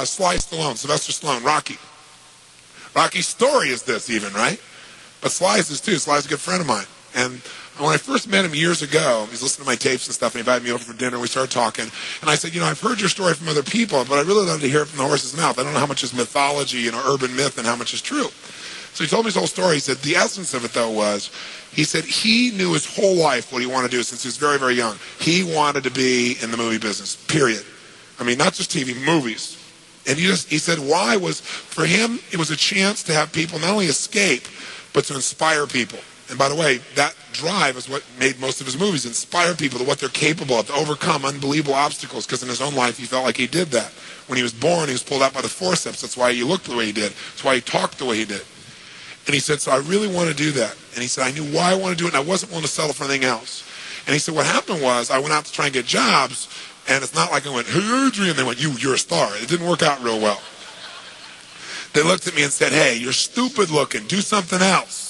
Sly Stallone, Sylvester Stallone, Rocky. Rocky's story is this even, right? But Sly's is too. Sly's a good friend of mine. And when I first met him years ago, he was listening to my tapes and stuff, and he invited me over for dinner, and we started talking. And I said, I've heard your story from other people, but I really love to hear it from the horse's mouth. I don't know how much is mythology, urban myth, and how much is true. So he told me his whole story. He said the essence of it, though, was, he said he knew his whole life what he wanted to do since he was very, very young. He wanted to be in the movie business, period. I mean, not just TV, movies. And he said why was, for him, it was a chance to have people not only escape, but to inspire people. And by the way, that drive is what made most of his movies, inspire people to what they're capable of, to overcome unbelievable obstacles, because in his own life he felt like he did that. When he was born, he was pulled out by the forceps. That's why he looked the way he did. That's why he talked the way he did. And he said, so I really want to do that. And he said, I knew why I wanted to do it, and I wasn't willing to settle for anything else. And he said, what happened was, I went out to try and get jobs, and it's not like I went, hey, Adrian, they went, you're a star. It didn't work out real well. They looked at me and said, hey, you're stupid looking. Do something else.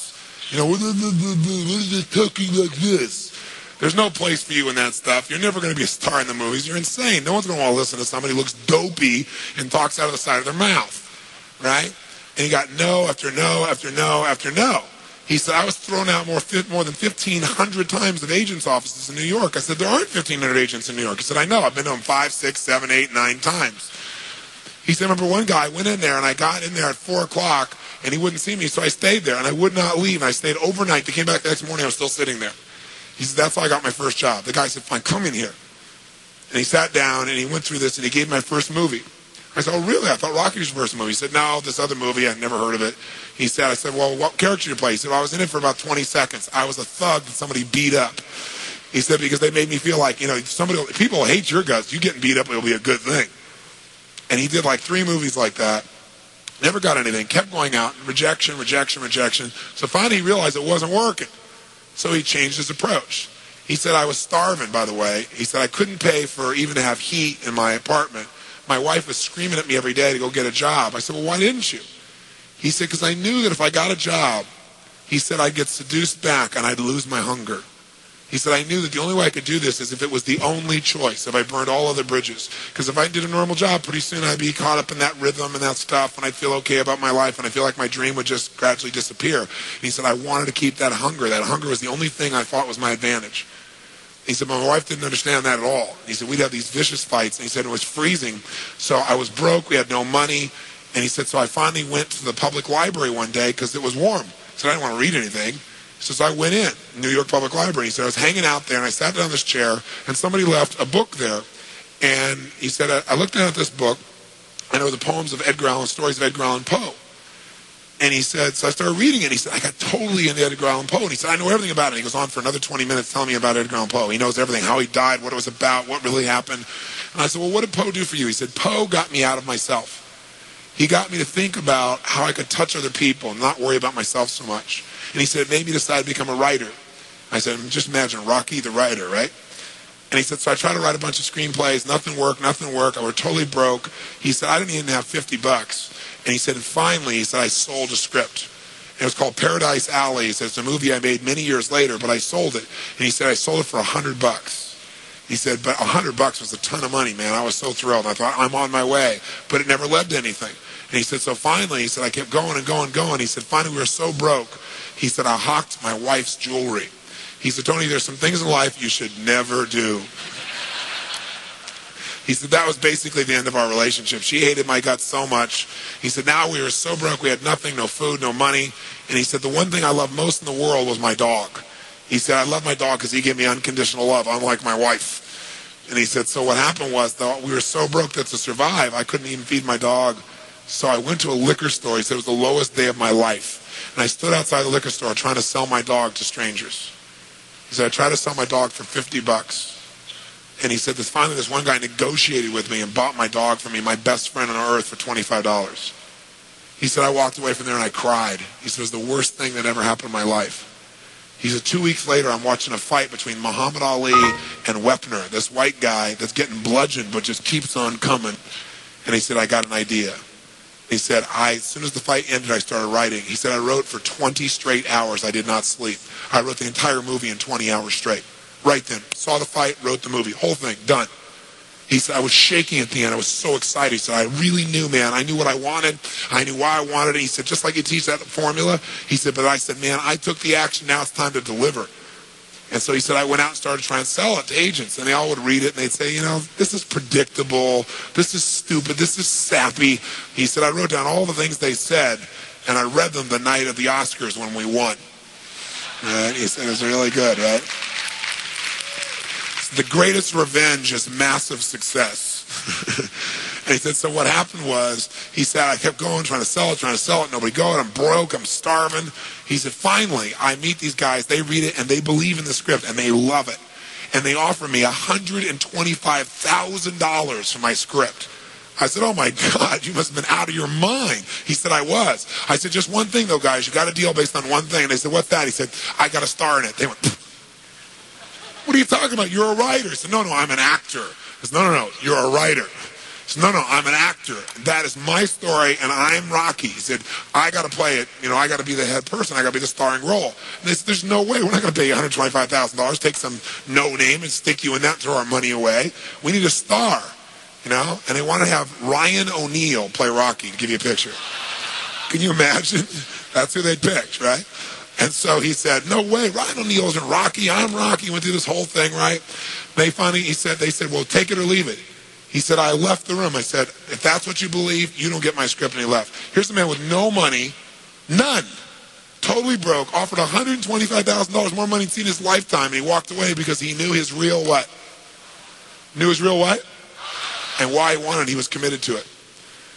What is it talking like this? There's no place for you in that stuff. You're never going to be a star in the movies. You're insane. No one's going to want to listen to somebody who looks dopey and talks out of the side of their mouth, right? And he got no after no after no after no. He said, I was thrown out more than 1,500 times of agents' offices in New York. I said, there aren't 1,500 agents in New York. He said, I know. I've been to them 5, 6, 7, 8, 9 times. He said, remember one guy went in there, and I got in there at 4 o'clock, and he wouldn't see me, so I stayed there, and I would not leave. And I stayed overnight. They came back the next morning. I was still sitting there. He said, that's how I got my first job. The guy said, fine, come in here. And he sat down, and he went through this, and he gave me my first movie. I said, oh, really? I thought Rocky was your first movie. He said, no, this other movie, I'd never heard of it. I said, well, what character did you play? He said, well, I was in it for about 20 seconds. I was a thug that somebody beat up. He said, because they made me feel like, people hate your guts. You getting beat up, it'll be a good thing. And he did like 3 movies like that. Never got anything. Kept going out. Rejection, rejection, rejection. So finally he realized it wasn't working. So he changed his approach. He said, I was starving, by the way. He said, I couldn't pay for even to have heat in my apartment. My wife was screaming at me every day to go get a job. I said, well, why didn't you? He said, because I knew that if I got a job, he said, I'd get seduced back and I'd lose my hunger. He said, I knew that the only way I could do this is if it was the only choice, if I burned all other bridges. Because if I did a normal job, pretty soon I'd be caught up in that rhythm and that stuff, and I'd feel okay about my life, and I feel like my dream would just gradually disappear. And he said, I wanted to keep that hunger. That hunger was the only thing I thought was my advantage. He said, my wife didn't understand that at all. He said, we'd have these vicious fights, and he said, it was freezing. So I was broke, we had no money, and he said, so I finally went to the public library one day because it was warm. He said, I didn't want to read anything. He says, I went in, New York Public Library. He said, I was hanging out there, and I sat down in this chair, and somebody left a book there. And he said, I looked down at this book, and it was the poems of Edgar Allan, stories of Edgar Allan Poe. And he said, so I started reading it. He said, I got totally into Edgar Allan Poe. And he said, I know everything about it. He goes on for another 20 minutes telling me about Edgar Allan Poe. He knows everything, how he died, what it was about, what really happened. And I said, well, what did Poe do for you? He said, Poe got me out of myself. He got me to think about how I could touch other people and not worry about myself so much. And he said, it made me decide to become a writer. I said, just imagine Rocky the writer, right? And he said, so I tried to write a bunch of screenplays. Nothing worked. I was totally broke. He said, I didn't even have $50. And he said, and finally, he said, I sold a script. And it was called Paradise Alley. He said, it's a movie I made many years later, but I sold it. And he said, I sold it for $100. He said, but $100 was a ton of money, man. I was so thrilled. I thought, I'm on my way. But it never led to anything. And he said, so finally, he said, I kept going and going and going. He said, finally, we were so broke. He said, I hawked my wife's jewelry. He said, Tony, there's some things in life you should never do. He said, that was basically the end of our relationship. She hated my guts so much. He said, now we were so broke, we had nothing, no food, no money. And he said, the one thing I loved most in the world was my dog. He said, I love my dog because he gave me unconditional love, unlike my wife. And he said, so what happened was, though, we were so broke that to survive, I couldn't even feed my dog. So I went to a liquor store. He said, it was the lowest day of my life. And I stood outside the liquor store trying to sell my dog to strangers. He said, I tried to sell my dog for $50. And he said, finally this one guy negotiated with me and bought my dog for me, my best friend on earth, for $25. He said, I walked away from there and I cried. He said, it was the worst thing that ever happened in my life. He said, 2 weeks later, I'm watching a fight between Muhammad Ali and Wepner, this white guy that's getting bludgeoned but just keeps on coming. And he said, I got an idea. He said, as soon as the fight ended, I started writing. He said, I wrote for 20 straight hours. I did not sleep. I wrote the entire movie in 20 hours straight. Right then. Saw the fight, wrote the movie. Whole thing, done. He said, I was shaking at the end. I was so excited. He said, I really knew, man. I knew what I wanted. I knew why I wanted it. He said, just like you teach that formula. He said, but I said, man, I took the action. Now it's time to deliver. And so he said, I went out and started trying to sell it to agents. And they all would read it, and they'd say, this is predictable. This is stupid. This is sappy. He said, I wrote down all the things they said, and I read them the night of the Oscars when we won. Right? He said, it was really good, right? The greatest revenge is massive success. And he said, so what happened was, he said, I kept going, trying to sell it, nobody going, I'm broke, I'm starving. He said, finally, I meet these guys, they read it, and they believe in the script, and they love it. And they offer me $125,000 for my script. I said, oh my God, you must have been out of your mind. He said, I was. I said, just one thing though, guys, you got a deal based on one thing. And they said, what's that? He said, I got a star in it. They went, what are you talking about? You're a writer. He said, no, I'm an actor. He said, no, you're a writer. He said, no, I'm an actor. That is my story, and I'm Rocky. He said, I got to play it. I got to be the head person. I got to be the starring role. And they said, there's no way. We're not going to pay you $125,000, take some no name and stick you in that and throw our money away. We need a star, And they want to have Ryan O'Neal play Rocky, to give you a picture. Can you imagine? That's who they picked, right? And so he said, no way, Ryan O'Neal isn't Rocky, I'm Rocky. Went through this whole thing, right? They said, well, take it or leave it. He said, I left the room. I said, if that's what you believe, you don't get my script. And he left. Here's a man with no money, none, totally broke, offered $125,000 more money than he'd seen in his lifetime. And he walked away because he knew his real what? Knew his real what? And why he wanted it. He was committed to it.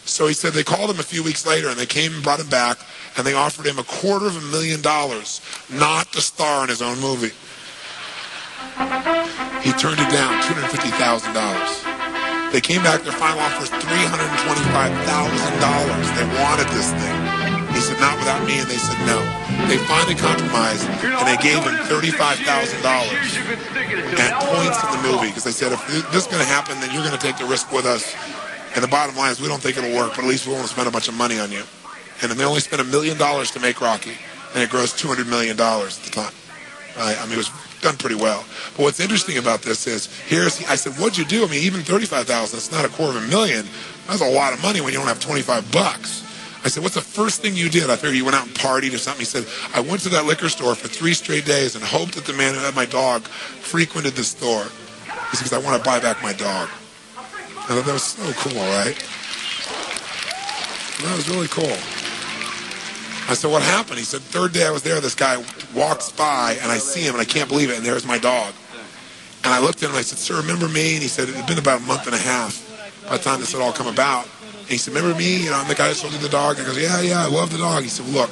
So he said they called him a few weeks later, and they came and brought him back, and they offered him $250,000 not to star in his own movie. He turned it down, $250,000. They came back, their final offer was $325,000. They wanted this thing. He said, not without me, and they said no. They finally compromised, and they gave him $35,000 and points in the movie, because they said, if this is going to happen, then you're going to take the risk with us. And the bottom line is, we don't think it'll work, but at least we won't spend a bunch of money on you. And then they only spent $1 million to make Rocky, and it grossed $200 million at the time. Right? It was done pretty well. But what's interesting about this is, I said, what'd you do? Even $35,000, it's not $250,000. That's a lot of money when you don't have $25. I said, what's the first thing you did? I figured you went out and partied or something. He said, I went to that liquor store for 3 straight days and hoped that the man who had my dog frequented the store. He said, because I want to buy back my dog. I thought that was so cool, right? That was really cool. I said, what happened? He said, third day I was there, this guy walks by, and I see him, and I can't believe it, and there's my dog. And I looked at him, and I said, sir, remember me? And he said, it had been about a month and a half by the time this had all come about. And he said, remember me? I'm the guy that sold you the dog. I goes, yeah, I love the dog. He said, look,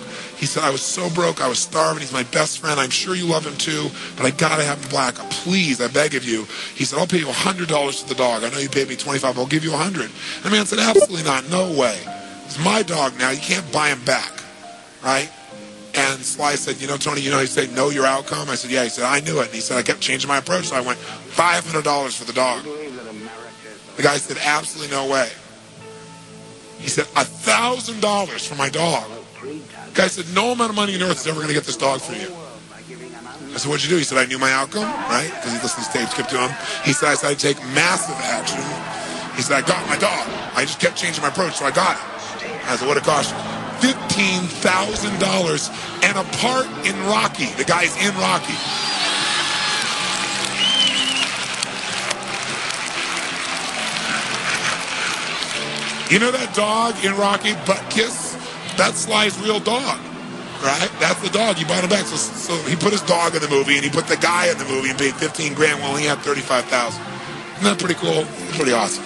I was so broke, I was starving. He's my best friend. I'm sure you love him too, but I got to have him black. Please, I beg of you. He said, I'll pay you $100 for the dog. I know you paid me $25, I'll give you $100. And the man said, absolutely not, no way. It's my dog now, you can't buy him back, right? And Sly said, Tony, he said, know your outcome? I said, yeah. He said, I knew it. And he said, I kept changing my approach, so I went $500 for the dog. The guy said, absolutely no way. He said, $1,000 for my dog. The guy said, no amount of money on earth is ever going to get this dog for you. I said, what'd you do? He said, I knew my outcome, right? Because he listened to these tapes, kept to him. He said, I decided to take massive action. He said, I got my dog. I just kept changing my approach, so I got it. I said, what'd it cost you? $15,000 and a part in Rocky. The guy's in Rocky. You know that dog in Rocky, Butt Kiss? That's Sly's real dog, right? That's the dog. He bought him back. So he put his dog in the movie, and he put the guy in the movie and paid $15,000 while he had $35,000. Isn't that pretty cool? Pretty awesome.